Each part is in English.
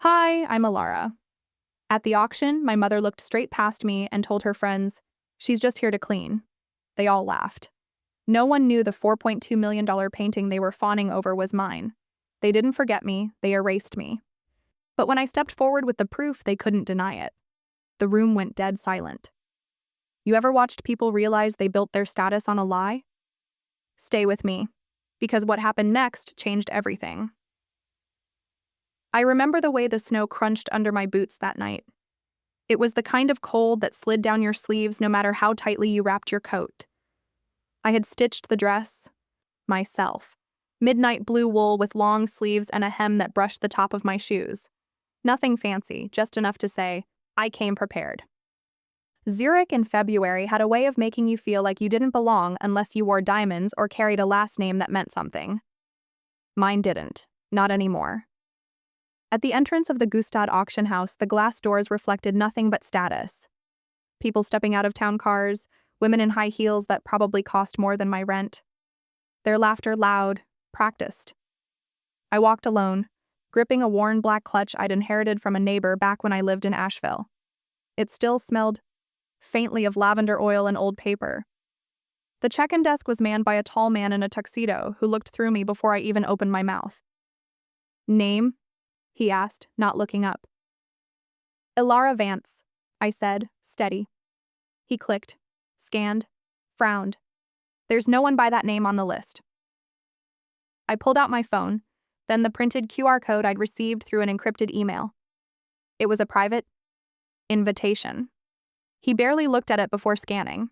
Hi, I'm Alara. At the auction, my mother looked straight past me and told her friends, "She's just here to clean." They all laughed. No one knew the $4.2 million painting they were fawning over was mine. They didn't forget me, they erased me. But when I stepped forward with the proof, they couldn't deny it. The room went dead silent. You ever watched people realize they built their status on a lie? Stay with me, because what happened next changed everything. I remember the way the snow crunched under my boots that night. It was the kind of cold that slid down your sleeves no matter how tightly you wrapped your coat. I had stitched the dress myself. Midnight blue wool with long sleeves and a hem that brushed the top of my shoes. Nothing fancy, just enough to say, I came prepared. Zurich in February had a way of making you feel like you didn't belong unless you wore diamonds or carried a last name that meant something. Mine didn't. Not anymore. At the entrance of the Gustad auction house, the glass doors reflected nothing but status. People stepping out of town cars, women in high heels that probably cost more than my rent. Their laughter loud, practiced. I walked alone, gripping a worn black clutch I'd inherited from a neighbor back when I lived in Asheville. It still smelled faintly of lavender oil and old paper. The check-in desk was manned by a tall man in a tuxedo who looked through me before I even opened my mouth. "Name?" he asked, not looking up. "Ilara Vance," I said, steady. He clicked, scanned, frowned. "There's no one by that name on the list." I pulled out my phone, then the printed QR code I'd received through an encrypted email. It was a private invitation. He barely looked at it before scanning.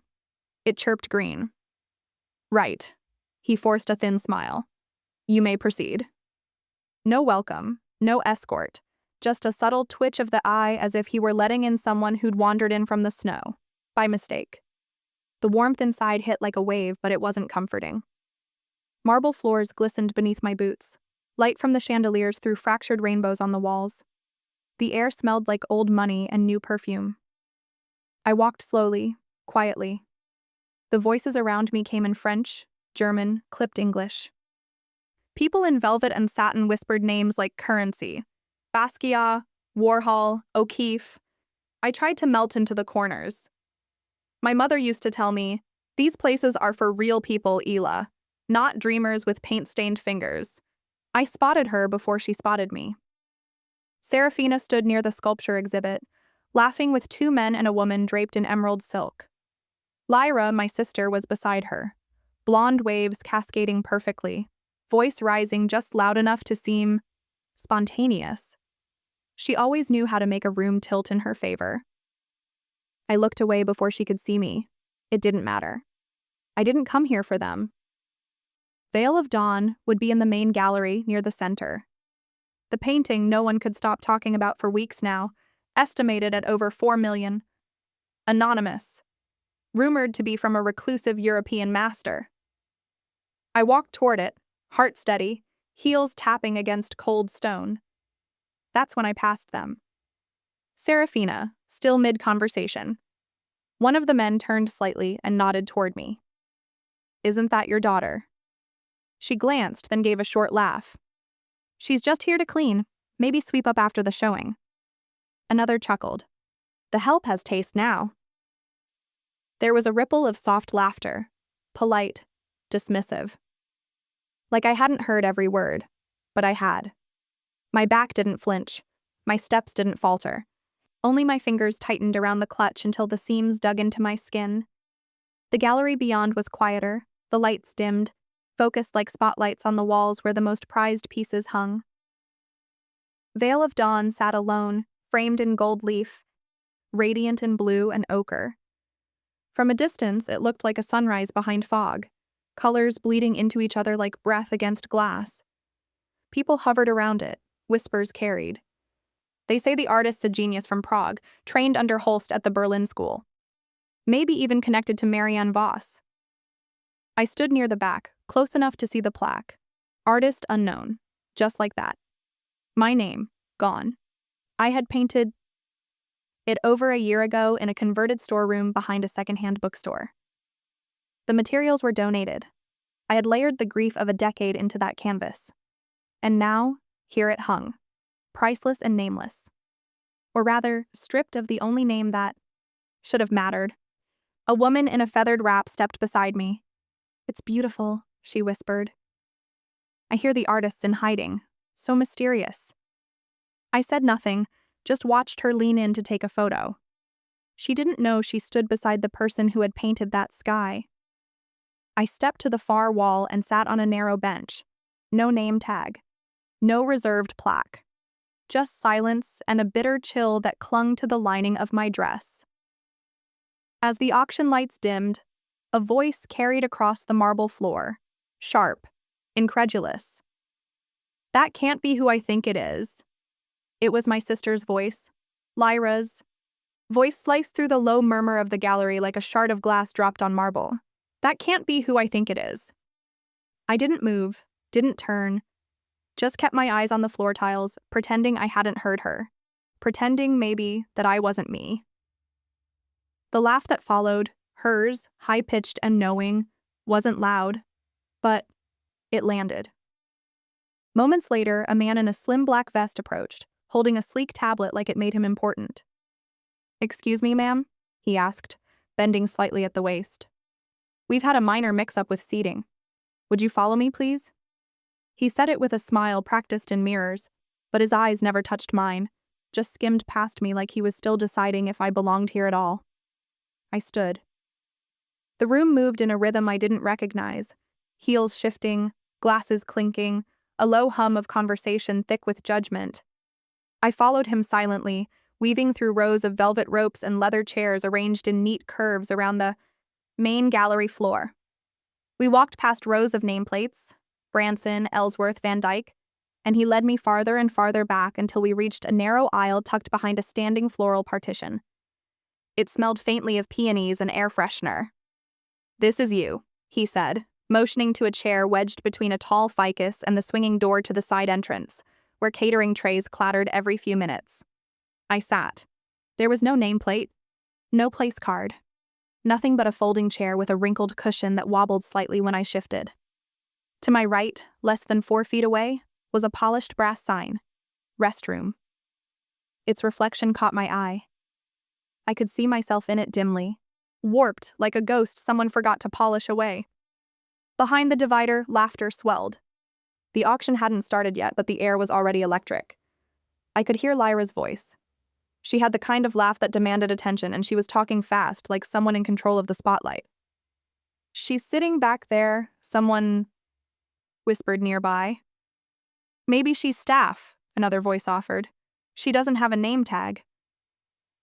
It chirped green. "Right." He forced a thin smile. "You may proceed." No welcome, no escort, just a subtle twitch of the eye as if he were letting in someone who'd wandered in from the snow, by mistake. The warmth inside hit like a wave, but it wasn't comforting. Marble floors glistened beneath my boots. Light from the chandeliers threw fractured rainbows on the walls. The air smelled like old money and new perfume. I walked slowly, quietly. The voices around me came in French, German, clipped English. People in velvet and satin whispered names like Currency, Basquiat, Warhol, O'Keeffe. I tried to melt into the corners. My mother used to tell me, "These places are for real people, Ela, not dreamers with paint-stained fingers." I spotted her before she spotted me. Serafina stood near the sculpture exhibit, laughing with two men and a woman draped in emerald silk. Lyra, my sister, was beside her, blonde waves cascading perfectly, voice rising just loud enough to seem spontaneous. She always knew how to make a room tilt in her favor. I looked away before she could see me. It didn't matter. I didn't come here for them. Veil of Dawn would be in the main gallery near the center. The painting no one could stop talking about for weeks now, estimated at over 4 million. Anonymous. Rumored to be from a reclusive European master. I walked toward it, heart steady, heels tapping against cold stone. That's when I passed them. Serafina, still mid-conversation. One of the men turned slightly and nodded toward me. "Isn't that your daughter?" She glanced, then gave a short laugh. "She's just here to clean, maybe sweep up after the showing." Another chuckled. "The help has taste now." There was a ripple of soft laughter, polite, dismissive. Like I hadn't heard every word, but I had. My back didn't flinch, my steps didn't falter. Only my fingers tightened around the clutch until the seams dug into my skin. The gallery beyond was quieter, the lights dimmed, focused like spotlights on the walls where the most prized pieces hung. Veil of Dawn sat alone, framed in gold leaf, radiant in blue and ochre. From a distance, it looked like a sunrise behind fog, colors bleeding into each other like breath against glass. People hovered around it, whispers carried. They say the artist's a genius from Prague, trained under Holst at the Berlin School. Maybe even connected to Marianne Voss. I stood near the back, close enough to see the plaque. Artist unknown. Just like that. My name, gone. I had painted it over a year ago in a converted storeroom behind a secondhand bookstore. The materials were donated. I had layered the grief of a decade into that canvas. And now, here it hung. priceless and nameless. Or rather, stripped of the only name that should have mattered. A woman in a feathered wrap stepped beside me. "It's beautiful," she whispered. I hear the artists in hiding. So mysterious. I said nothing, just watched her lean in to take a photo. She didn't know she stood beside the person who had painted that sky. I stepped to the far wall and sat on a narrow bench. No name tag. No reserved plaque. Just silence and a bitter chill that clung to the lining of my dress. As the auction lights dimmed, a voice carried across the marble floor, sharp, incredulous. "That can't be who I think it is." It was my sister's voice, Lyra's. Voice sliced through the low murmur of the gallery like a shard of glass dropped on marble. "That can't be who I think it is." I didn't move, didn't turn, just kept my eyes on the floor tiles, pretending I hadn't heard her. Pretending, maybe, that I wasn't me. The laugh that followed, hers, high-pitched and knowing, wasn't loud, but it landed. Moments later, a man in a slim black vest approached, holding a sleek tablet like it made him important. "Excuse me, ma'am?" he asked, bending slightly at the waist. "We've had a minor mix-up with seating. Would you follow me, please?" He said it with a smile practiced in mirrors, but his eyes never touched mine, just skimmed past me like he was still deciding if I belonged here at all. I stood. The room moved in a rhythm I didn't recognize, heels shifting, glasses clinking, a low hum of conversation thick with judgment. I followed him silently, weaving through rows of velvet ropes and leather chairs arranged in neat curves around the main gallery floor. We walked past rows of nameplates, Branson, Ellsworth, Van Dyke, and he led me farther and farther back until we reached a narrow aisle tucked behind a standing floral partition. It smelled faintly of peonies and air freshener. "This is you," he said, motioning to a chair wedged between a tall ficus and the swinging door to the side entrance, where catering trays clattered every few minutes. I sat. There was no nameplate, no place card, nothing but a folding chair with a wrinkled cushion that wobbled slightly when I shifted. To my right, less than 4 feet away, was a polished brass sign, "Restroom." Its reflection caught my eye. I could see myself in it dimly, warped like a ghost someone forgot to polish away. Behind the divider, laughter swelled. The auction hadn't started yet, but the air was already electric. I could hear Lyra's voice. She had the kind of laugh that demanded attention, and she was talking fast, like someone in control of the spotlight. "She's sitting back there," someone whispered nearby. "Maybe she's staff," another voice offered. "She doesn't have a name tag."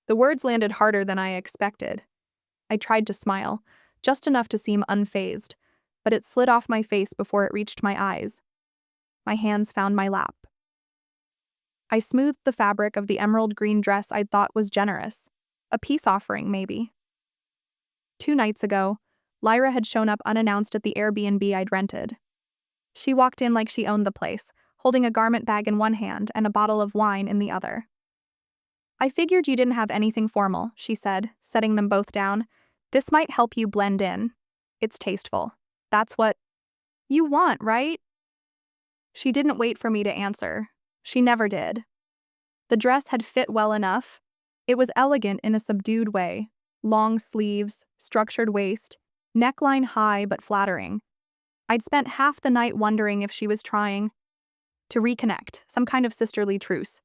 The words landed harder than I expected. I tried to smile, just enough to seem unfazed, but it slid off my face before it reached my eyes. My hands found my lap. I smoothed the fabric of the emerald green dress I'd thought was generous. A peace offering, maybe. 2 nights ago, Lyra had shown up unannounced at the Airbnb I'd rented. She walked in like she owned the place, holding a garment bag in one hand and a bottle of wine in the other. "I figured you didn't have anything formal," she said, setting them both down. "This might help you blend in. It's tasteful. That's what you want, right?" She didn't wait for me to answer. She never did. The dress had fit well enough. It was elegant in a subdued way. Long sleeves, structured waist, neckline high but flattering. I'd spent half the night wondering if she was trying to reconnect, some kind of sisterly truce.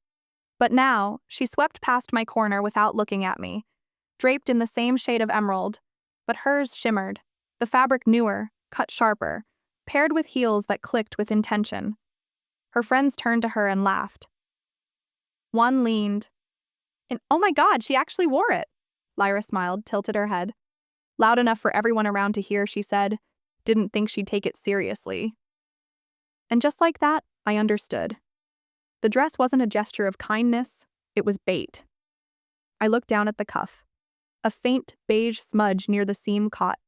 But now, she swept past my corner without looking at me, draped in the same shade of emerald, but hers shimmered, the fabric newer, cut sharper, paired with heels that clicked with intention. Her friends turned to her and laughed. One leaned, and "Oh my God, she actually wore it!" Lyra smiled, tilted her head. Loud enough for everyone around to hear, she said, "Didn't think she'd take it seriously." And just like that, I understood. The dress wasn't a gesture of kindness, it was bait. I looked down at the cuff. A faint beige smudge near the seam caught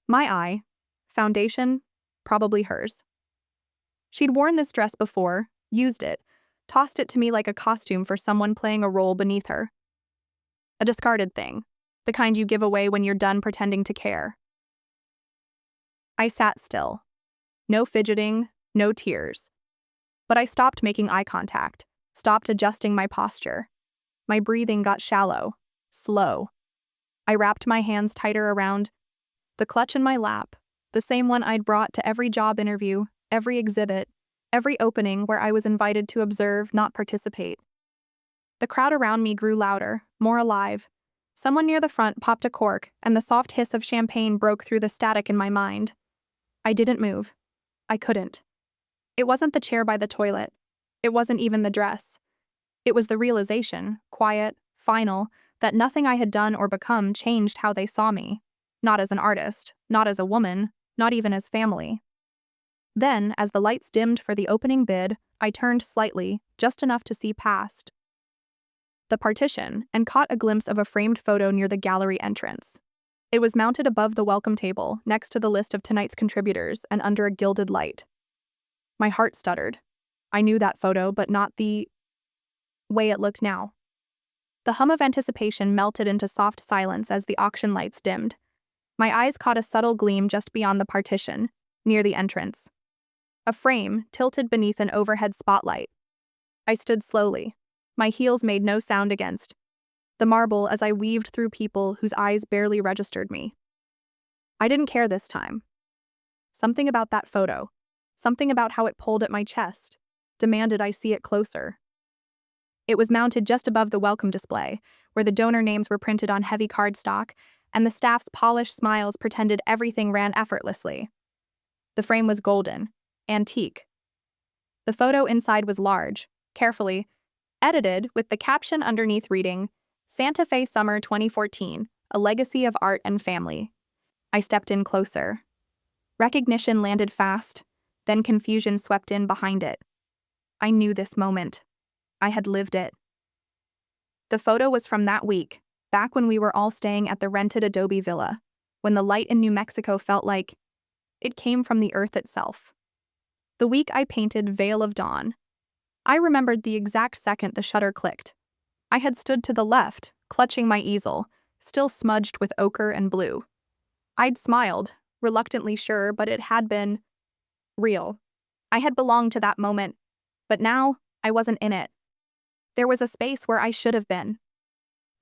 my eye. Foundation, probably hers. She'd worn this dress before, used it, tossed it to me like a costume for someone playing a role beneath her. A discarded thing, the kind you give away when you're done pretending to care. I sat still. No fidgeting, no tears. But I stopped making eye contact, stopped adjusting my posture. My breathing got shallow, slow. I wrapped my hands tighter around the clutch in my lap, the same one I'd brought to every job interview, every exhibit, every opening where I was invited to observe, not participate. The crowd around me grew louder, more alive. Someone near the front popped a cork, and the soft hiss of champagne broke through the static in my mind. I didn't move. I couldn't. It wasn't the chair by the toilet. It wasn't even the dress. It was the realization, quiet, final, that nothing I had done or become changed how they saw me. Not as an artist, not as a woman, not even as family. Then, as the lights dimmed for the opening bid, I turned slightly, just enough to see past the partition, and caught a glimpse of a framed photo near the gallery entrance. It was mounted above the welcome table, next to the list of tonight's contributors, and under a gilded light. My heart stuttered. I knew that photo, but not the way it looked now. The hum of anticipation melted into soft silence as the auction lights dimmed. My eyes caught a subtle gleam just beyond the partition, near the entrance. A frame tilted beneath an overhead spotlight. I stood slowly. My heels made no sound against the marble as I weaved through people whose eyes barely registered me. I didn't care this time. Something about that photo, something about how it pulled at my chest, demanded I see it closer. It was mounted just above the welcome display, where the donor names were printed on heavy cardstock, and the staff's polished smiles pretended everything ran effortlessly. The frame was golden, antique. The photo inside was large, carefully edited, with the caption underneath reading, "Santa Fe Summer 2014, a legacy of art and family." I stepped in closer. Recognition landed fast, then confusion swept in behind it. I knew this moment. I had lived it. The photo was from that week, back when we were all staying at the rented adobe villa, when the light in New Mexico felt like it came from the earth itself. The week I painted Veil of Dawn. I remembered the exact second the shutter clicked. I had stood to the left, clutching my easel, still smudged with ochre and blue. I'd smiled, reluctantly sure, but it had been real. I had belonged to that moment, but now I wasn't in it. There was a space where I should have been.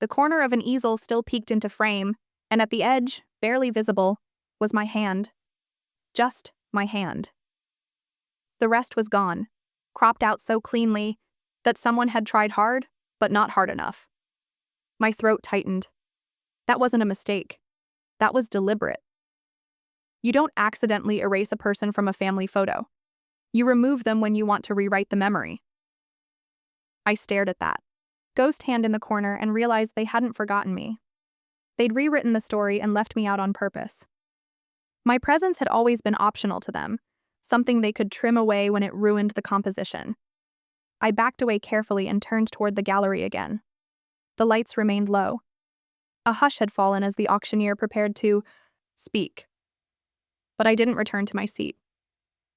The corner of an easel still peeked into frame, and at the edge, barely visible, was my hand. Just my hand. The rest was gone, cropped out so cleanly that someone had tried hard, but not hard enough. My throat tightened. That wasn't a mistake. That was deliberate. You don't accidentally erase a person from a family photo. You remove them when you want to rewrite the memory. I stared at that ghost hand in the corner and realized they hadn't forgotten me. They'd rewritten the story and left me out on purpose. My presence had always been optional to them, something they could trim away when it ruined the composition. I backed away carefully and turned toward the gallery again. The lights remained low. A hush had fallen as the auctioneer prepared to speak. But I didn't return to my seat.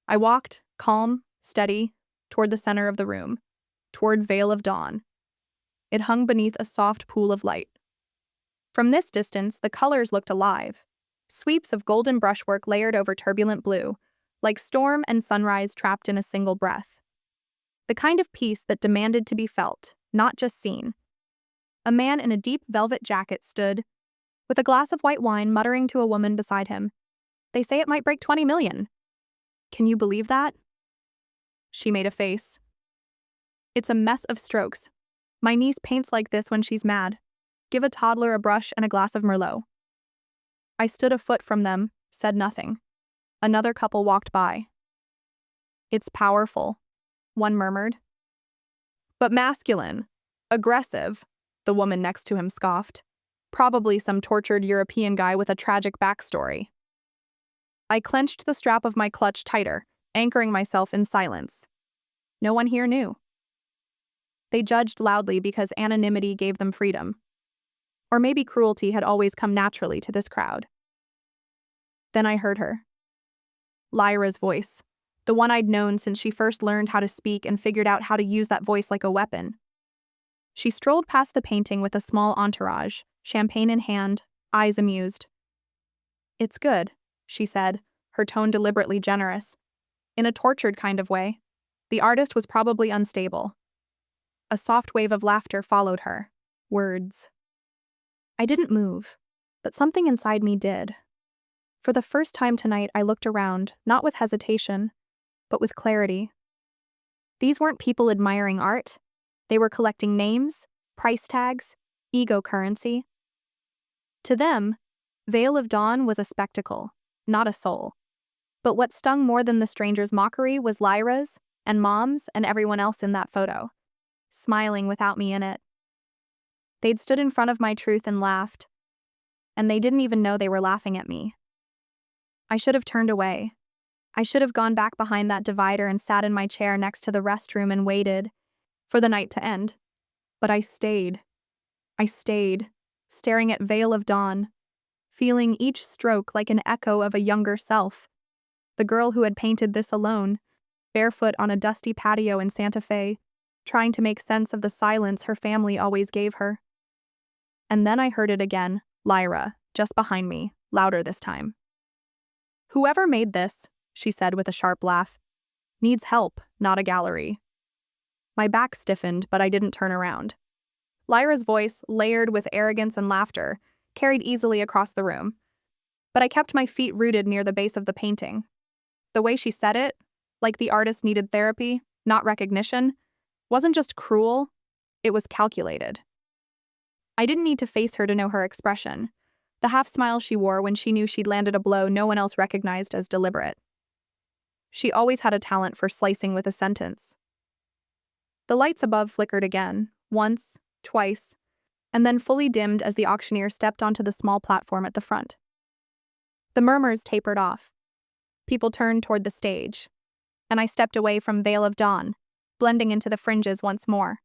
I walked, calm, steady, toward the center of the room, toward Veil of Dawn. It hung beneath a soft pool of light. From this distance, the colors looked alive. Sweeps of golden brushwork layered over turbulent blue, like storm and sunrise trapped in a single breath. The kind of peace that demanded to be felt, not just seen. A man in a deep velvet jacket stood, with a glass of white wine, muttering to a woman beside him. "They say it might break 20 million. Can you believe that?" She made a face. "It's a mess of strokes. My niece paints like this when she's mad. Give a toddler a brush and a glass of Merlot." I stood a foot from them, said nothing. Another couple walked by. "It's powerful," one murmured. "But masculine. Aggressive," the woman next to him scoffed. "Probably some tortured European guy with a tragic backstory." I clenched the strap of my clutch tighter, anchoring myself in silence. No one here knew. They judged loudly because anonymity gave them freedom. Or maybe cruelty had always come naturally to this crowd. Then I heard her. Lyra's voice, the one I'd known since she first learned how to speak and figured out how to use that voice like a weapon. She strolled past the painting with a small entourage, champagne in hand, eyes amused. "It's good," she said, her tone deliberately generous. In a tortured kind of way. The artist was probably unstable. A soft wave of laughter followed her. Words. I didn't move, but something inside me did. For the first time tonight, I looked around, not with hesitation, but with clarity. These weren't people admiring art. They were collecting names, price tags, ego currency. To them, Veil of Dawn was a spectacle, not a soul. But what stung more than the stranger's mockery was Lyra's, and Mom's, and everyone else in that photo, smiling without me in it. They'd stood in front of my truth and laughed, and they didn't even know they were laughing at me. I should have turned away. I should have gone back behind that divider and sat in my chair next to the restroom and waited for the night to end. But I stayed. I stayed, staring at Veil of Dawn, feeling each stroke like an echo of a younger self. The girl who had painted this alone, barefoot on a dusty patio in Santa Fe, trying to make sense of the silence her family always gave her. And then I heard it again, Lyra, just behind me, louder this time. "Whoever made this," she said with a sharp laugh, "needs help, not a gallery." My back stiffened, but I didn't turn around. Lyra's voice, layered with arrogance and laughter, carried easily across the room. But I kept my feet rooted near the base of the painting. The way she said it, like the artist needed therapy, not recognition, wasn't just cruel, it was calculated. I didn't need to face her to know her expression, the half-smile she wore when she knew she'd landed a blow no one else recognized as deliberate. She always had a talent for slicing with a sentence. The lights above flickered again, once, twice, and then fully dimmed as the auctioneer stepped onto the small platform at the front. The murmurs tapered off. People turned toward the stage, and I stepped away from Veil of Dawn, blending into the fringes once more.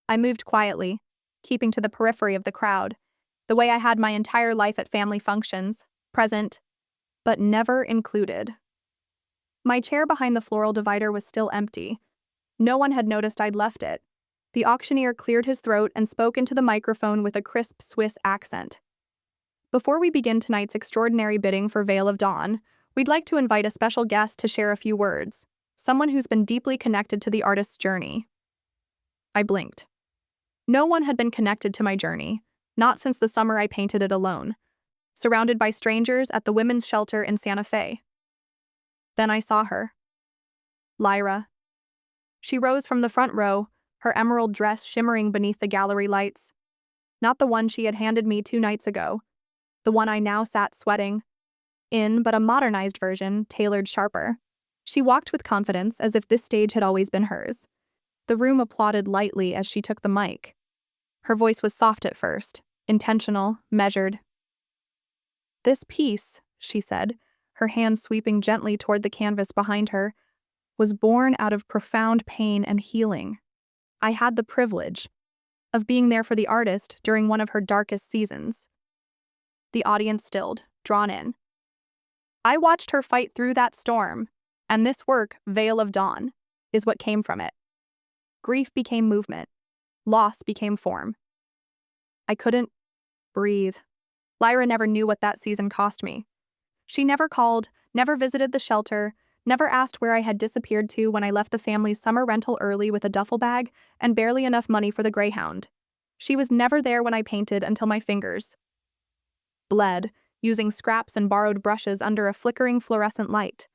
I moved quietly, keeping to the periphery of the crowd, the way I had my entire life at family functions, present, but never included. My chair behind the floral divider was still empty. No one had noticed I'd left it. The auctioneer cleared his throat and spoke into the microphone with a crisp Swiss accent. "Before we begin tonight's extraordinary bidding for Veil of Dawn, we'd like to invite a special guest to share a few words, someone who's been deeply connected to the artist's journey." I blinked. No one had been connected to my journey, not since the summer I painted it alone, surrounded by strangers at the women's shelter in Santa Fe. Then I saw her. Lyra. She rose from the front row, her emerald dress shimmering beneath the gallery lights. Not the one she had handed me 2 nights ago, the one I now sat sweating in, but a modernized version, tailored sharper. She walked with confidence as if this stage had always been hers. The room applauded lightly as she took the mic. Her voice was soft at first, intentional, measured. "This piece," she said, her hand sweeping gently toward the canvas behind her, "was born out of profound pain and healing. I had the privilege of being there for the artist during one of her darkest seasons." The audience stilled, drawn in. I watched her fight through that storm, and this work, Veil of Dawn, is what came from it. Grief became movement. Loss became form. I couldn't breathe. Lyra never knew what that season cost me. She never called, never visited the shelter, never asked where I had disappeared to when I left the family's summer rental early with a duffel bag and barely enough money for the Greyhound. She was never there when I painted until my fingers bled, using scraps and borrowed brushes under a flickering fluorescent light.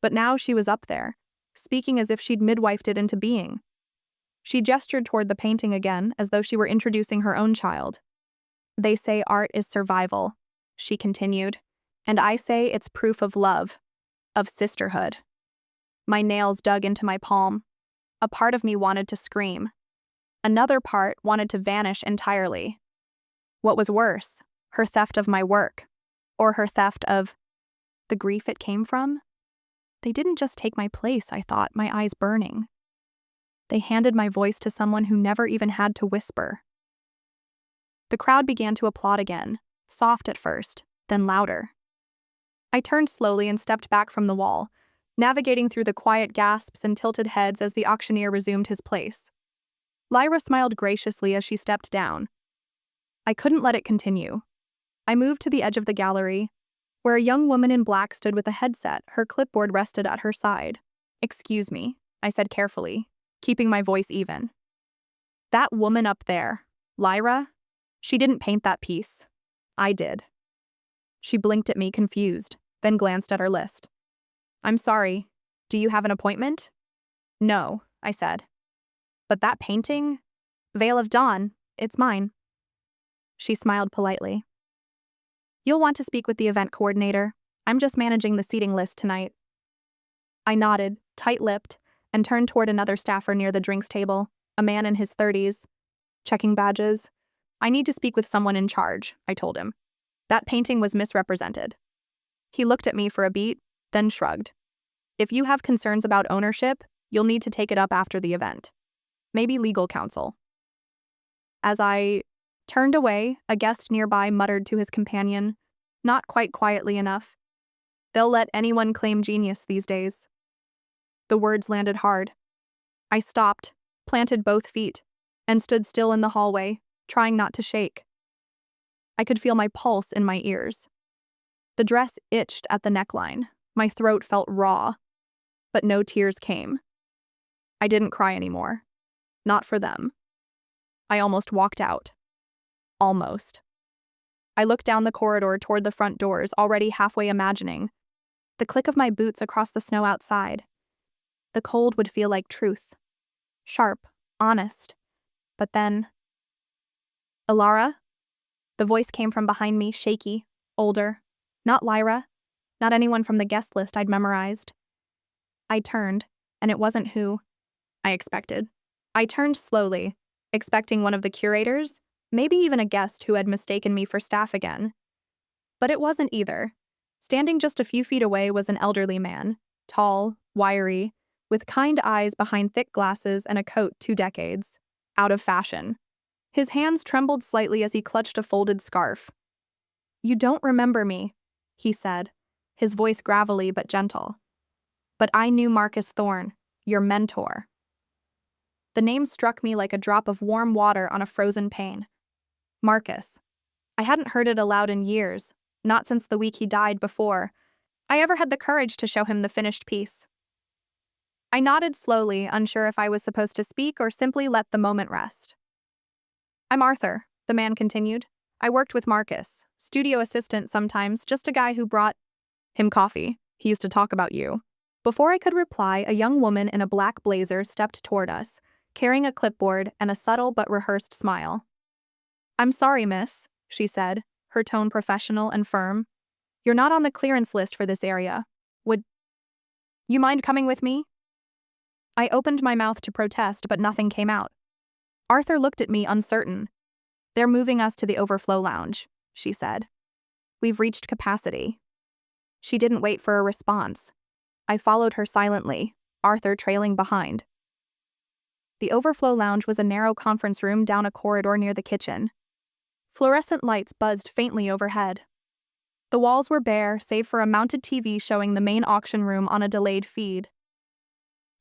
But now she was up there, speaking as if she'd midwifed it into being. She gestured toward the painting again, as though she were introducing her own child. "They say art is survival," she continued, "and I say it's proof of love, of sisterhood." My nails dug into my palm. A part of me wanted to scream. Another part wanted to vanish entirely. What was worse, her theft of my work, or her theft of the grief it came from? They didn't just take my place, I thought, my eyes burning. They handed my voice to someone who never even had to whisper. The crowd began to applaud again, soft at first, then louder. I turned slowly and stepped back from the wall, navigating through the quiet gasps and tilted heads as the auctioneer resumed his place. Lyra smiled graciously as she stepped down. I couldn't let it continue. I moved to the edge of the gallery, where a young woman in black stood with a headset, her clipboard rested at her side. "Excuse me," I said carefully, keeping my voice even. That woman up there, Lyra, she didn't paint that piece. I did. She blinked at me, confused, then glanced at her list. I'm sorry. Do you have an appointment? No, I said. But that painting? Veil of Dawn, it's mine. She smiled politely. You'll want to speak with the event coordinator. I'm just managing the seating list tonight. I nodded, tight-lipped, and turned toward another staffer near the drinks table, a man in his 30s. Checking badges. I need to speak with someone in charge, I told him. That painting was misrepresented. He looked at me for a beat, then shrugged. If you have concerns about ownership, you'll need to take it up after the event. Maybe legal counsel. As I turned away, a guest nearby muttered to his companion, not quite quietly enough, "They'll let anyone claim genius these days." The words landed hard. I stopped, planted both feet, and stood still in the hallway, trying not to shake. I could feel my pulse in my ears. The dress itched at the neckline. My throat felt raw, but no tears came. I didn't cry anymore. Not for them. I almost walked out. Almost. I looked down the corridor toward the front doors, already halfway imagining the click of my boots across the snow outside. The cold would feel like truth. Sharp, honest. But then... Alara? The voice came from behind me, shaky, older. Not Lyra. Not anyone from the guest list I'd memorized. I turned, and it wasn't who I expected. I turned slowly, expecting one of the curators, maybe even a guest who had mistaken me for staff again. But it wasn't either. Standing just a few feet away was an elderly man, tall, wiry, with kind eyes behind thick glasses and a coat 2 decades out of fashion. His hands trembled slightly as he clutched a folded scarf. "You don't remember me," he said, his voice gravelly but gentle. "But I knew Marcus Thorne, your mentor." The name struck me like a drop of warm water on a frozen pane. Marcus. I hadn't heard it aloud in years, not since the week he died before I ever had the courage to show him the finished piece. I nodded slowly, unsure if I was supposed to speak or simply let the moment rest. "I'm Arthur," the man continued. "I worked with Marcus, studio assistant sometimes, just a guy who brought him coffee. He used to talk about you." Before I could reply, a young woman in a black blazer stepped toward us, carrying a clipboard and a subtle but rehearsed smile. "I'm sorry, miss," she said, her tone professional and firm. "You're not on the clearance list for this area. Would you mind coming with me?" I opened my mouth to protest, but nothing came out. Arthur looked at me, uncertain. "They're moving us to the overflow lounge," she said. "We've reached capacity." She didn't wait for a response. I followed her silently, Arthur trailing behind. The overflow lounge was a narrow conference room down a corridor near the kitchen. Fluorescent lights buzzed faintly overhead. The walls were bare, save for a mounted TV showing the main auction room on a delayed feed.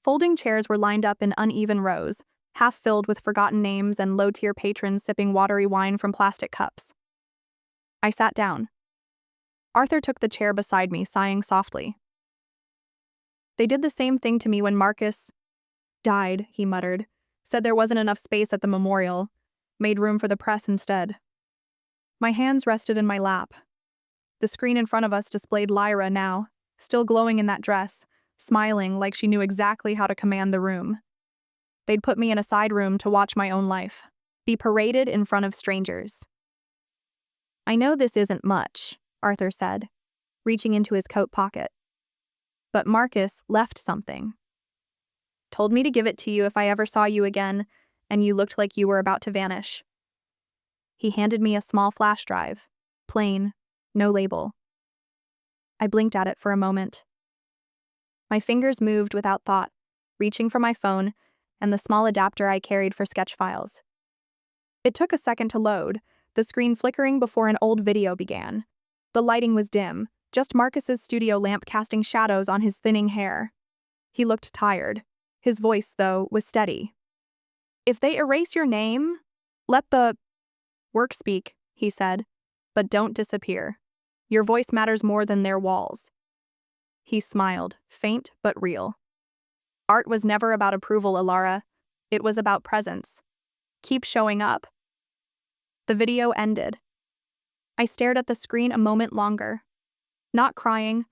Folding chairs were lined up in uneven rows, half filled with forgotten names and low-tier patrons sipping watery wine from plastic cups. I sat down. Arthur took the chair beside me, sighing softly. "They did the same thing to me when Marcus died," he muttered. "Said there wasn't enough space at the memorial. Made room for the press instead." My hands rested in my lap. The screen in front of us displayed Lyra now, still glowing in that dress, smiling like she knew exactly how to command the room. They'd put me in a side room to watch my own life, be paraded in front of strangers. "I know this isn't much," Arthur said, reaching into his coat pocket. "But Marcus left something. Told me to give it to you if I ever saw you again, and you looked like you were about to vanish." He handed me a small flash drive, plain, no label. I blinked at it for a moment. My fingers moved without thought, reaching for my phone and the small adapter I carried for sketch files. It took a second to load, the screen flickering before an old video began. The lighting was dim, just Marcus's studio lamp casting shadows on his thinning hair. He looked tired. His voice, though, was steady. "If they erase your name, let the work speak," he said, "but don't disappear. Your voice matters more than their walls." He smiled, faint but real. "Art was never about approval, Alara. It was about presence. Keep showing up. The video ended. I stared at the screen a moment longer. Not crying,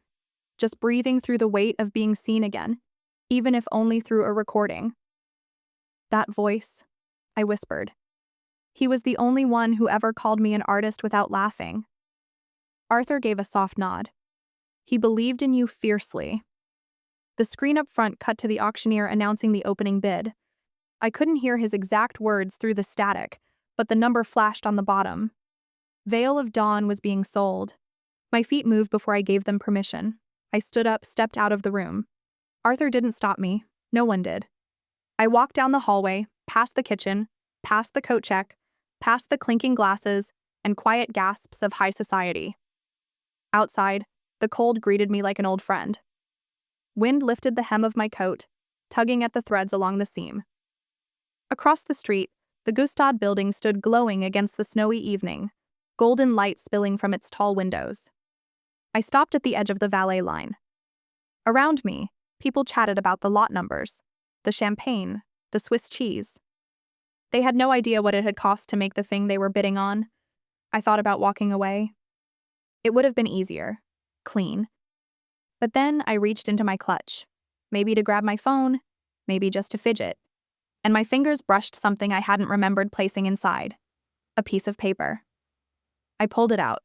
just breathing through the weight of being seen again, even if only through a recording. That voice, I whispered. He was the only one who ever called me an artist without laughing. Arthur gave a soft nod. He believed in you fiercely. The screen up front cut to the auctioneer announcing the opening bid. I couldn't hear his exact words through the static, but the number flashed on the bottom. Veil of Dawn was being sold. My feet moved before I gave them permission. I stood up, stepped out of the room. Arthur didn't stop me. No one did. I walked down the hallway, past the kitchen, past the coat check, past the clinking glasses, and quiet gasps of high society. Outside, the cold greeted me like an old friend. Wind lifted the hem of my coat, tugging at the threads along the seam. Across the street, the Gustad building stood glowing against the snowy evening, golden light spilling from its tall windows. I stopped at the edge of the valet line. Around me, people chatted about the lot numbers, the champagne, the Swiss cheese. They had no idea what it had cost to make the thing they were bidding on. I thought about walking away. It would have been easier, clean. But then I reached into my clutch, maybe to grab my phone, maybe just to fidget, and my fingers brushed something I hadn't remembered placing inside, a piece of paper. I pulled it out.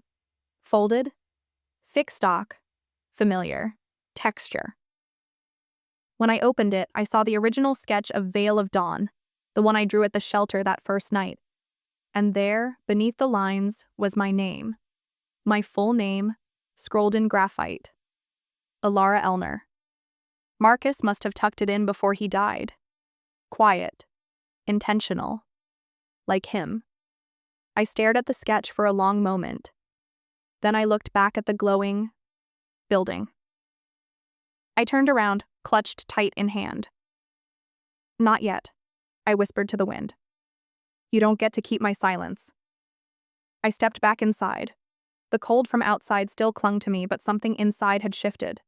Folded, thick stock, familiar, texture. When I opened it, I saw the original sketch of Veil of Dawn, the one I drew at the shelter that first night. And there, beneath the lines, was my name. My full name, scrolled in graphite. Alara Elner. Marcus must have tucked it in before he died. Quiet. Intentional. Like him. I stared at the sketch for a long moment. Then I looked back at the glowing building. I turned around, clutched tight in hand. Not yet, I whispered to the wind. You don't get to keep my silence. I stepped back inside. The cold from outside still clung to me, but something inside had shifted.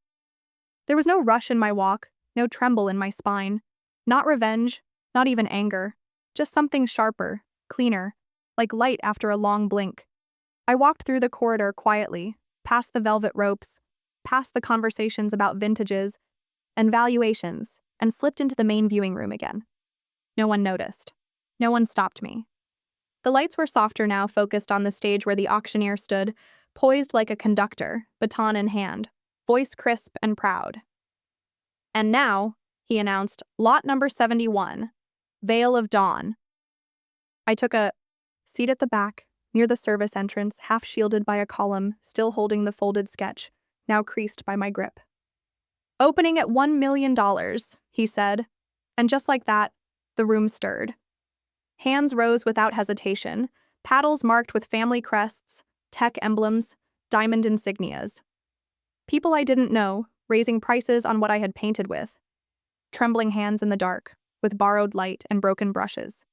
There was no rush in my walk, no tremble in my spine. Not revenge, not even anger. Just something sharper, cleaner, like light after a long blink. I walked through the corridor quietly, past the velvet ropes, past the conversations about vintages and valuations, and slipped into the main viewing room again. No one noticed. No one stopped me. The lights were softer now, focused on the stage where the auctioneer stood, poised like a conductor, baton in hand, voice crisp and proud. And now, he announced, lot number 71, Veil of Dawn. I took a seat at the back, near the service entrance, half shielded by a column, still holding the folded sketch, now creased by my grip. Opening at $1 million, he said, and just like that, the room stirred. Hands rose without hesitation, paddles marked with family crests, tech emblems, diamond insignias. People I didn't know, raising prices on what I had painted with. Trembling hands in the dark, with borrowed light and broken brushes.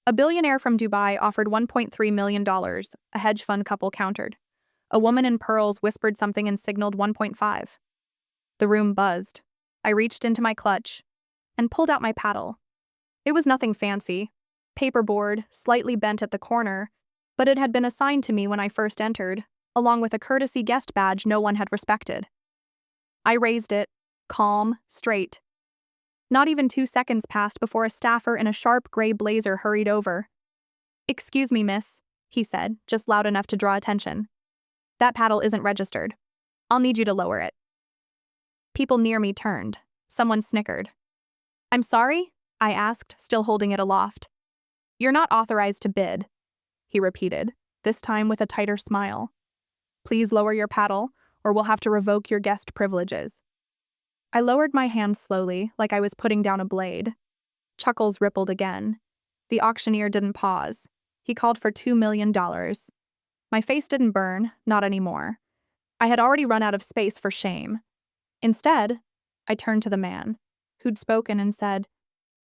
A billionaire from Dubai offered $1.3 million, a hedge fund couple countered. A woman in pearls whispered something and signaled 1.5. The room buzzed. I reached into my clutch and pulled out my paddle. It was nothing fancy, paperboard, slightly bent at the corner, but it had been assigned to me when I first entered, along with a courtesy guest badge no one had respected. I raised it, calm, straight. Not even 2 seconds passed before a staffer in a sharp gray blazer hurried over. "Excuse me, miss," he said, just loud enough to draw attention. "That paddle isn't registered. I'll need you to lower it." People near me turned. Someone snickered. "I'm sorry?" I asked, still holding it aloft. "You're not authorized to bid," he repeated, this time with a tighter smile. "Please lower your paddle, or we'll have to revoke your guest privileges." I lowered my hand slowly, like I was putting down a blade. Chuckles rippled again. The auctioneer didn't pause. He called for $2 million. My face didn't burn, not anymore. I had already run out of space for shame. Instead, I turned to the man, who'd spoken, and said,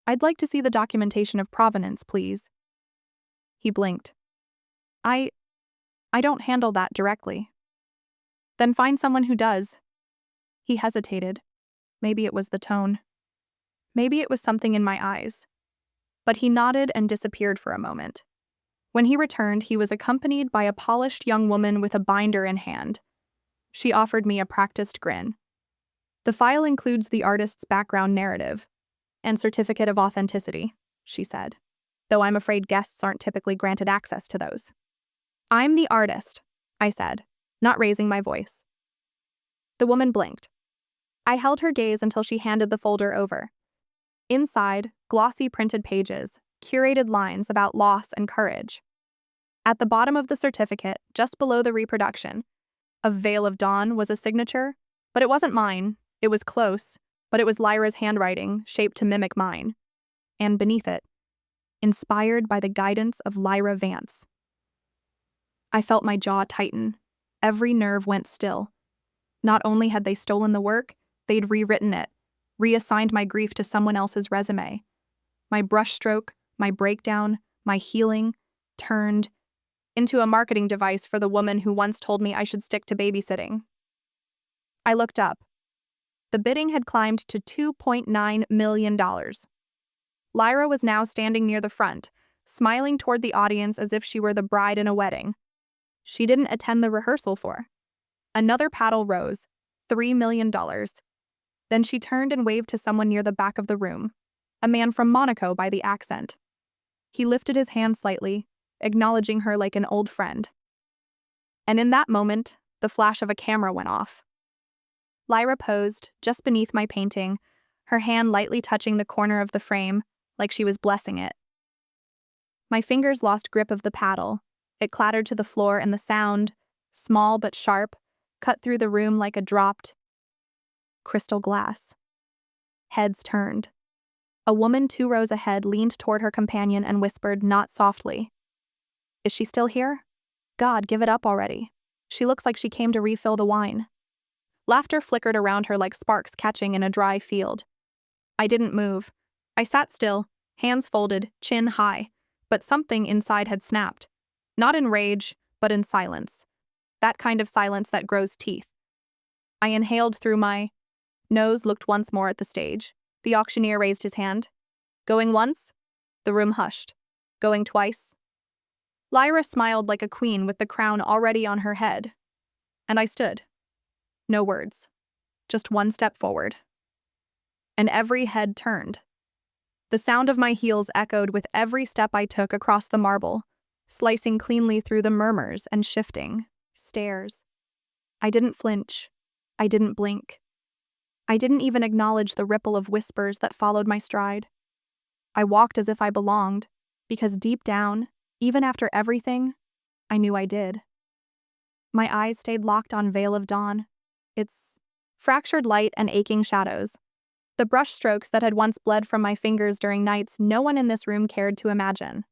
"I'd like to see the documentation of provenance, please." He blinked. I don't handle that directly." "Then find someone who does." He hesitated. Maybe it was the tone. Maybe it was something in my eyes. But he nodded and disappeared for a moment. When he returned, he was accompanied by a polished young woman with a binder in hand. She offered me a practiced grin. "The file includes the artist's background narrative and certificate of authenticity," she said, "though I'm afraid guests aren't typically granted access to those." "I'm the artist," I said, not raising my voice. The woman blinked. I held her gaze until she handed the folder over. Inside, glossy printed pages, curated lines about loss and courage. At the bottom of the certificate, just below the reproduction, "A Veil of Dawn" was a signature, but it wasn't mine. It was close, but it was Lyra's handwriting, shaped to mimic mine. And beneath it, "Inspired by the guidance of Lyra Vance." I felt my jaw tighten. Every nerve went still. Not only had they stolen the work, they'd rewritten it, reassigned my grief to someone else's resume. My brushstroke, my breakdown, my healing, turned into a marketing device for the woman who once told me I should stick to babysitting. I looked up. The bidding had climbed to $2.9 million. Lyra was now standing near the front, smiling toward the audience as if she were the bride in a wedding she didn't attend the rehearsal for. Another paddle rose, $3 million. Then she turned and waved to someone near the back of the room, a man from Monaco by the accent. He lifted his hand slightly, acknowledging her like an old friend. And in that moment, the flash of a camera went off. Lyra posed just beneath my painting, her hand lightly touching the corner of the frame, like she was blessing it. My fingers lost grip of the paddle. It clattered to the floor, and the sound, small but sharp, cut through the room like a dropped crystal glass. Heads turned. A woman 2 rows ahead leaned toward her companion and whispered, not softly, "Is she still here? God, give it up already. She looks like she came to refill the wine." Laughter flickered around her like sparks catching in a dry field. I didn't move. I sat still, hands folded, chin high, but something inside had snapped. Not in rage, but in silence. That kind of silence that grows teeth. I inhaled through my nose, looked once more at the stage. The auctioneer raised his hand. Going once? The room hushed. Going twice? Lyra smiled like a queen with the crown already on her head. And I stood. No words. Just one step forward. And every head turned. The sound of my heels echoed with every step I took across the marble, slicing cleanly through the murmurs and shifting stares. I didn't flinch. I didn't blink. I didn't even acknowledge the ripple of whispers that followed my stride. I walked as if I belonged, because deep down, even after everything, I knew I did. My eyes stayed locked on Veil of Dawn, its fractured light and aching shadows. The brushstrokes that had once bled from my fingers during nights no one in this room cared to imagine.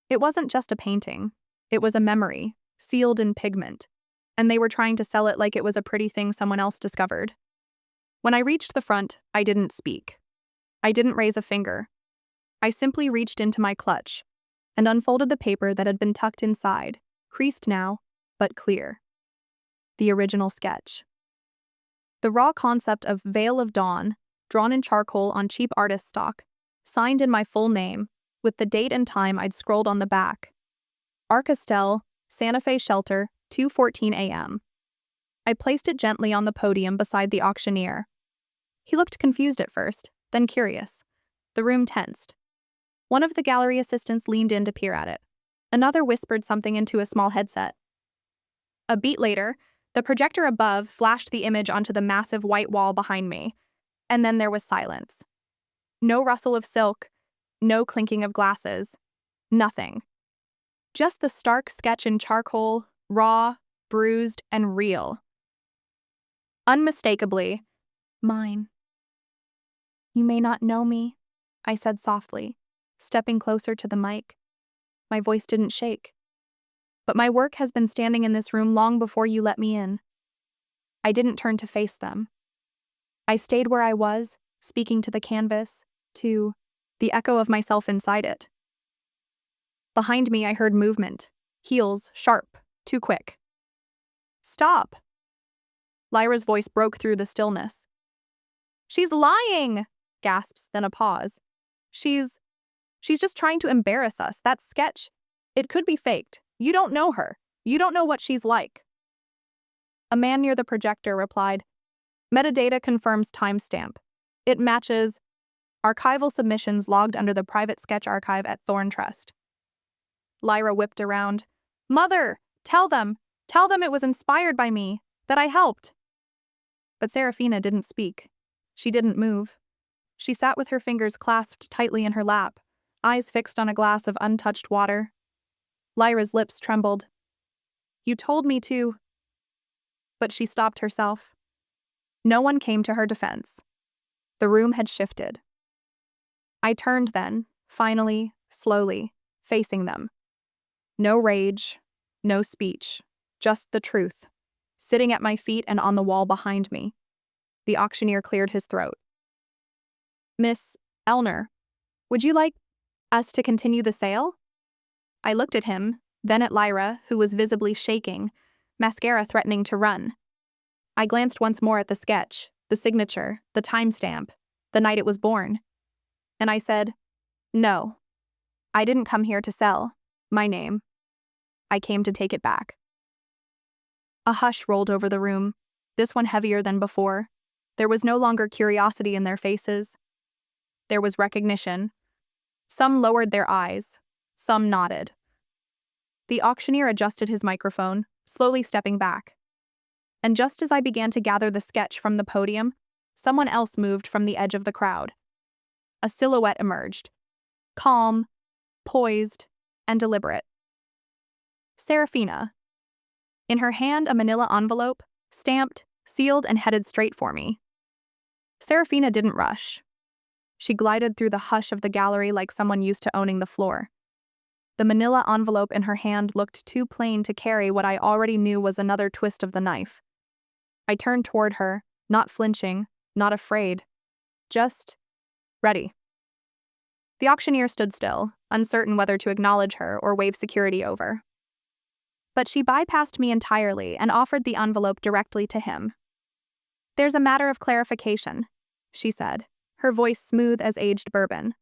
It wasn't just a painting. It was a memory, sealed in pigment, and they were trying to sell it like it was a pretty thing someone else discovered. When I reached the front, I didn't speak. I didn't raise a finger. I simply reached into my clutch and unfolded the paper that had been tucked inside, creased now, but clear. The original sketch. The raw concept of Veil of Dawn, drawn in charcoal on cheap artist stock, signed in my full name, with the date and time I'd scrolled on the back. Arcastel, Santa Fe Shelter, 2:14 a.m. I placed it gently on the podium beside the auctioneer. He looked confused at first, then curious. The room tensed. One of the gallery assistants leaned in to peer at it. Another whispered something into a small headset. A beat later, the projector above flashed the image onto the massive white wall behind me, and then there was silence. No rustle of silk, no clinking of glasses, nothing. Just the stark sketch in charcoal, raw, bruised, and real. Unmistakably, mine. "You may not know me," I said softly, stepping closer to the mic. My voice didn't shake. "But my work has been standing in this room long before you let me in." I didn't turn to face them. I stayed where I was, speaking to the canvas, to the echo of myself inside it. Behind me, I heard movement, heels sharp, too quick. "Stop!" Lyra's voice broke through the stillness. "She's lying!" gasps, then a pause. "She's..." She's just trying to embarrass us. That sketch, it could be faked. You don't know her. You don't know what she's like. A man near the projector replied, "Metadata confirms timestamp. It matches archival submissions logged under the private sketch archive at Thorn Trust." Lyra whipped around. "Mother, tell them it was inspired by me, that I helped." But Serafina didn't speak. She didn't move. She sat with her fingers clasped tightly in her lap, eyes fixed on a glass of untouched water. Lyra's lips trembled. "You told me to." But she stopped herself. No one came to her defense. The room had shifted. I turned then, finally, slowly, facing them. No rage, no speech, just the truth, sitting at my feet and on the wall behind me. The auctioneer cleared his throat. "Miss Elner, would you like us to continue the sale?" I looked at him, then at Lyra, who was visibly shaking, mascara threatening to run. I glanced once more at the sketch, the signature, the timestamp, the night it was born. And I said, "No, I didn't come here to sell my name. I came to take it back." A hush rolled over the room, this one heavier than before. There was no longer curiosity in their faces. There was recognition. Some lowered their eyes, some nodded. The auctioneer adjusted his microphone, slowly stepping back. And just as I began to gather the sketch from the podium, someone else moved from the edge of the crowd. A silhouette emerged, calm, poised, and deliberate. Serafina. In her hand, a manila envelope, stamped, sealed, and headed straight for me. Serafina didn't rush. She glided through the hush of the gallery like someone used to owning the floor. The manila envelope in her hand looked too plain to carry what I already knew was another twist of the knife. I turned toward her, not flinching, not afraid. Just ready. The auctioneer stood still, uncertain whether to acknowledge her or wave security over. But she bypassed me entirely and offered the envelope directly to him. "There's a matter of clarification," she said, her voice smooth as aged bourbon.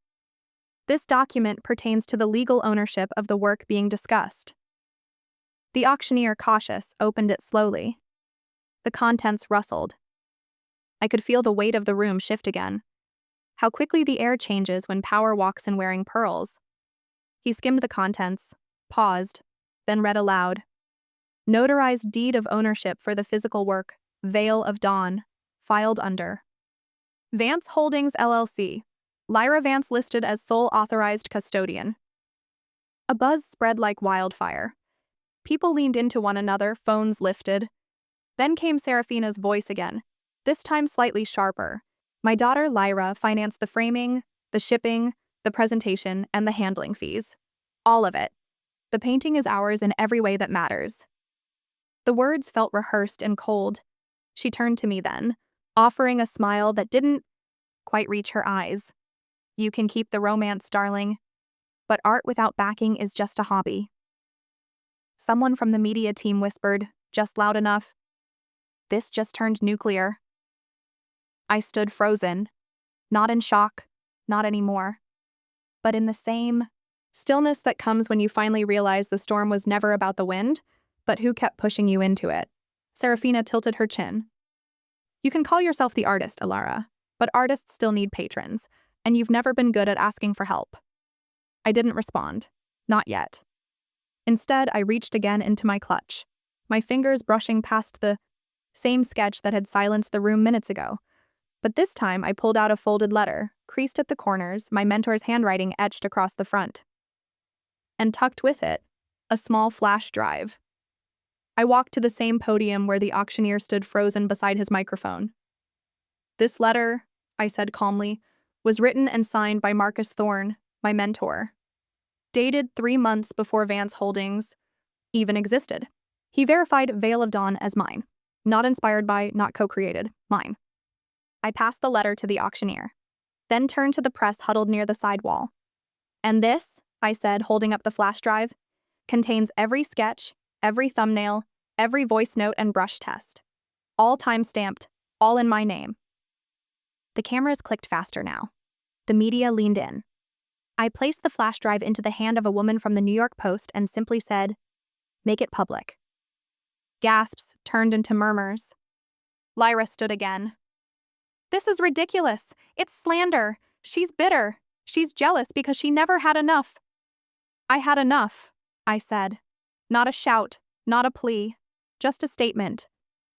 "This document pertains to the legal ownership of the work being discussed." The auctioneer, cautious, opened it slowly. The contents rustled. I could feel the weight of the room shift again. How quickly the air changes when power walks in wearing pearls. He skimmed the contents, paused, then read aloud. "Notarized deed of ownership for the physical work, Veil of Dawn, filed under Vance Holdings LLC. Lyra Vance listed as sole authorized custodian." A buzz spread like wildfire. People leaned into one another, phones lifted. Then came Serafina's voice again, this time slightly sharper. "My daughter Lyra financed the framing, the shipping, the presentation, and the handling fees. All of it. The painting is ours in every way that matters." The words felt rehearsed and cold. She turned to me then, offering a smile that didn't quite reach her eyes. "You can keep the romance, darling. But art without backing is just a hobby." Someone from the media team whispered, just loud enough, "This just turned nuclear." I stood frozen, not in shock, not anymore, but in the same stillness that comes when you finally realize the storm was never about the wind, but who kept pushing you into it. Serafina tilted her chin. "You can call yourself the artist, Alara, but artists still need patrons, and you've never been good at asking for help." I didn't respond. Not yet. Instead, I reached again into my clutch, my fingers brushing past the same sketch that had silenced the room minutes ago. But this time, I pulled out a folded letter, creased at the corners, my mentor's handwriting etched across the front. And tucked with it, a small flash drive. I walked to the same podium where the auctioneer stood frozen beside his microphone. "This letter," I said calmly, "was written and signed by Marcus Thorne, my mentor. Dated 3 months before Vance Holdings even existed. He verified Veil of Dawn as mine. Not inspired by, not co-created, mine." I passed the letter to the auctioneer, then turned to the press huddled near the side wall. "And this," I said, holding up the flash drive, "contains every sketch, every thumbnail, every voice note and brush test. All time-stamped, all in my name." The cameras clicked faster now. The media leaned in. I placed the flash drive into the hand of a woman from the New York Post and simply said, "Make it public." Gasps turned into murmurs. Lyra stood again. "This is ridiculous. It's slander. She's bitter. She's jealous because she never had enough." "I had enough," I said. Not a shout, not a plea, just a statement.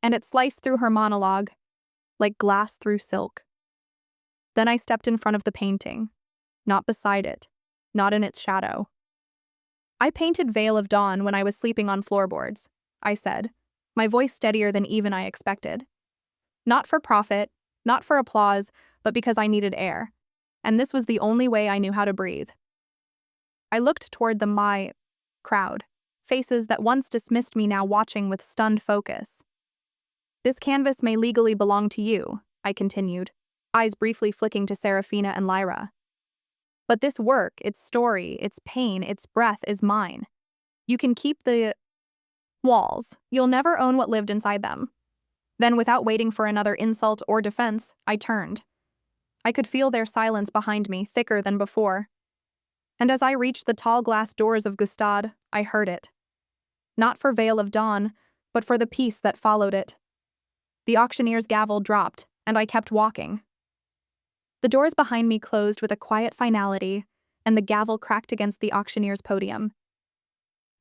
And it sliced through her monologue, like glass through silk. Then I stepped in front of the painting, not beside it, not in its shadow. "I painted Veil of Dawn when I was sleeping on floorboards," I said, my voice steadier than even I expected. "Not for profit, not for applause, but because I needed air. And this was the only way I knew how to breathe." I looked toward the crowd, faces that once dismissed me now watching with stunned focus. "This canvas may legally belong to you," I continued, eyes briefly flicking to Serafina and Lyra. "But this work, its story, its pain, its breath is mine. You can keep the walls. You'll never own what lived inside them." Then, without waiting for another insult or defense, I turned. I could feel their silence behind me, thicker than before. And as I reached the tall glass doors of Gustad, I heard it. Not for Veil of Dawn, but for the peace that followed it. The auctioneer's gavel dropped, and I kept walking. The doors behind me closed with a quiet finality, and the gavel cracked against the auctioneer's podium.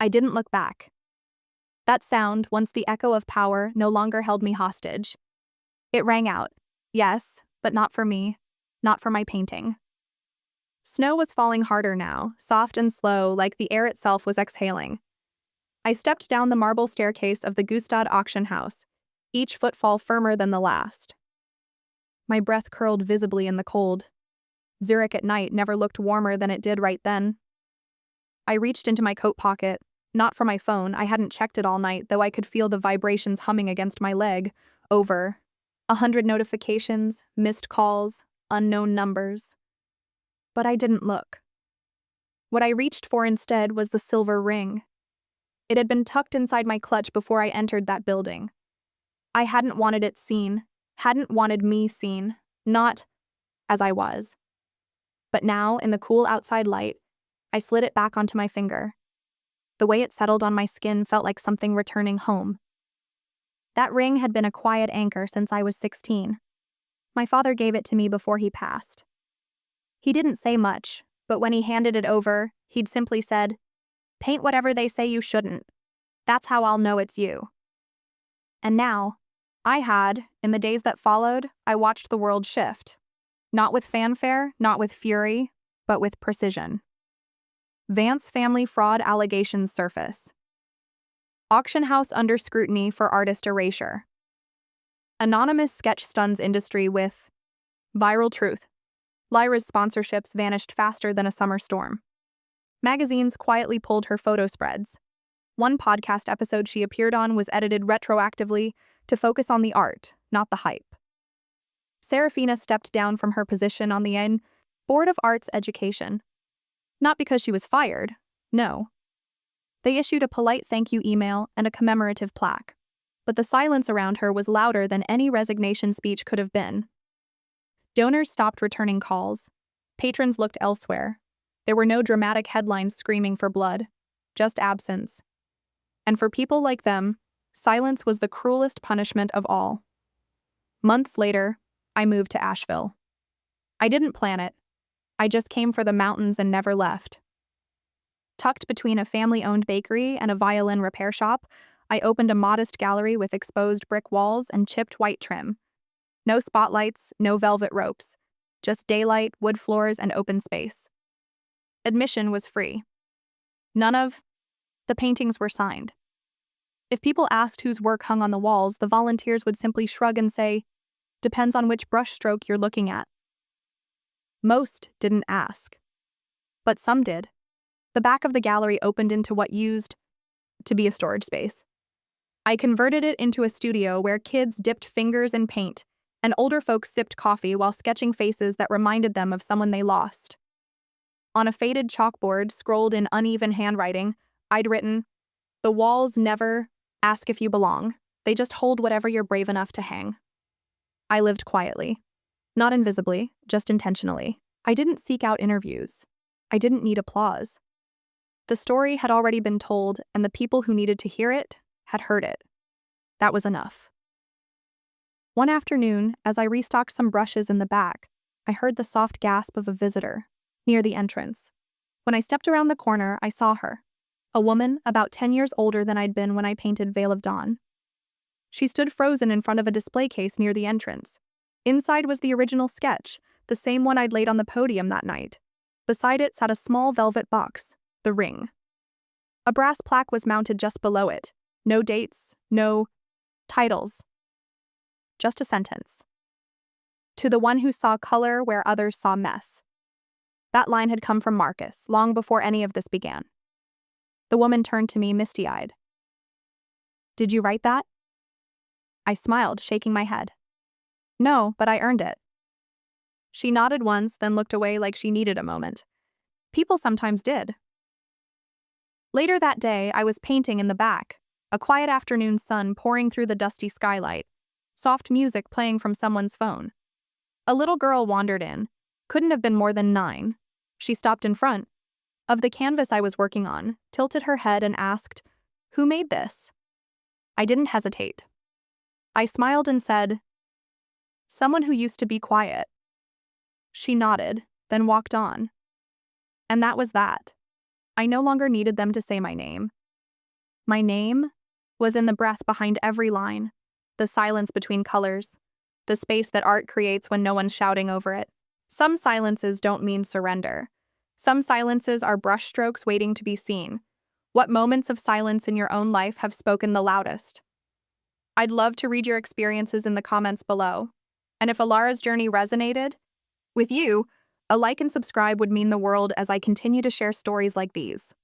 I didn't look back. That sound, once the echo of power, no longer held me hostage. It rang out, yes, but not for me, not for my painting. Snow was falling harder now, soft and slow, like the air itself was exhaling. I stepped down the marble staircase of the Gustad auction house, each footfall firmer than the last. My breath curled visibly in the cold. Zurich at night never looked warmer than it did right then. I reached into my coat pocket, not for my phone. I hadn't checked it all night, though I could feel the vibrations humming against my leg. Over 100 notifications, missed calls, unknown numbers. But I didn't look. What I reached for instead was the silver ring. It had been tucked inside my clutch before I entered that building. I hadn't wanted it seen, hadn't wanted me seen, not as I was. But now, in the cool outside light, I slid it back onto my finger. The way it settled on my skin felt like something returning home. That ring had been a quiet anchor since I was 16. My father gave it to me before he passed. He didn't say much, but when he handed it over, he'd simply said, "Paint whatever they say you shouldn't. That's how I'll know it's you." And now, in the days that followed, I watched the world shift. Not with fanfare, not with fury, but with precision. Vance family fraud allegations surface. Auction house under scrutiny for artist erasure. Anonymous sketch stuns industry with viral truth. Lyra's sponsorships vanished faster than a summer storm. Magazines quietly pulled her photo spreads. One podcast episode she appeared on was edited retroactively to focus on the art, not the hype. Serafina stepped down from her position on the Board of Arts Education. Not because she was fired, no. They issued a polite thank you email and a commemorative plaque, but the silence around her was louder than any resignation speech could have been. Donors stopped returning calls. Patrons looked elsewhere. There were no dramatic headlines screaming for blood, just absence. And for people like them, silence was the cruelest punishment of all. Months later, I moved to Asheville. I didn't plan it. I just came for the mountains and never left. Tucked between a family-owned bakery and a violin repair shop, I opened a modest gallery with exposed brick walls and chipped white trim. No spotlights, no velvet ropes, just daylight, wood floors, and open space. Admission was free. None of the paintings were signed. If people asked whose work hung on the walls, the volunteers would simply shrug and say, "Depends on which brushstroke you're looking at." Most didn't ask. But some did. The back of the gallery opened into what used to be a storage space. I converted it into a studio where kids dipped fingers in paint and older folks sipped coffee while sketching faces that reminded them of someone they lost. On a faded chalkboard, scrolled in uneven handwriting, I'd written, "The walls never ask if you belong. They just hold whatever you're brave enough to hang." I lived quietly. Not invisibly, just intentionally. I didn't seek out interviews. I didn't need applause. The story had already been told, and the people who needed to hear it had heard it. That was enough. One afternoon, as I restocked some brushes in the back, I heard the soft gasp of a visitor near the entrance. When I stepped around the corner, I saw her, a woman about 10 years older than I'd been when I painted Veil of Dawn. She stood frozen in front of a display case near the entrance. Inside was the original sketch, the same one I'd laid on the podium that night. Beside it sat a small velvet box, the ring. A brass plaque was mounted just below it. No dates, no titles, just a sentence. To the one who saw color where others saw mess. That line had come from Marcus, long before any of this began. The woman turned to me misty-eyed. "Did you write that?" I smiled, shaking my head. "No, but I earned it." She nodded once, then looked away like she needed a moment. People sometimes did. Later that day, I was painting in the back, a quiet afternoon sun pouring through the dusty skylight, soft music playing from someone's phone. A little girl wandered in, couldn't have been more than 9. She stopped in front of the canvas I was working on, tilted her head and asked, "Who made this?" I didn't hesitate. I smiled and said, "Someone who used to be quiet." She nodded, then walked on. And that was that. I no longer needed them to say my name. My name was in the breath behind every line, the silence between colors, the space that art creates when no one's shouting over it. Some silences don't mean surrender. Some silences are brushstrokes waiting to be seen. What moments of silence in your own life have spoken the loudest? I'd love to read your experiences in the comments below. And if Alara's journey resonated with you, a like and subscribe would mean the world as I continue to share stories like these.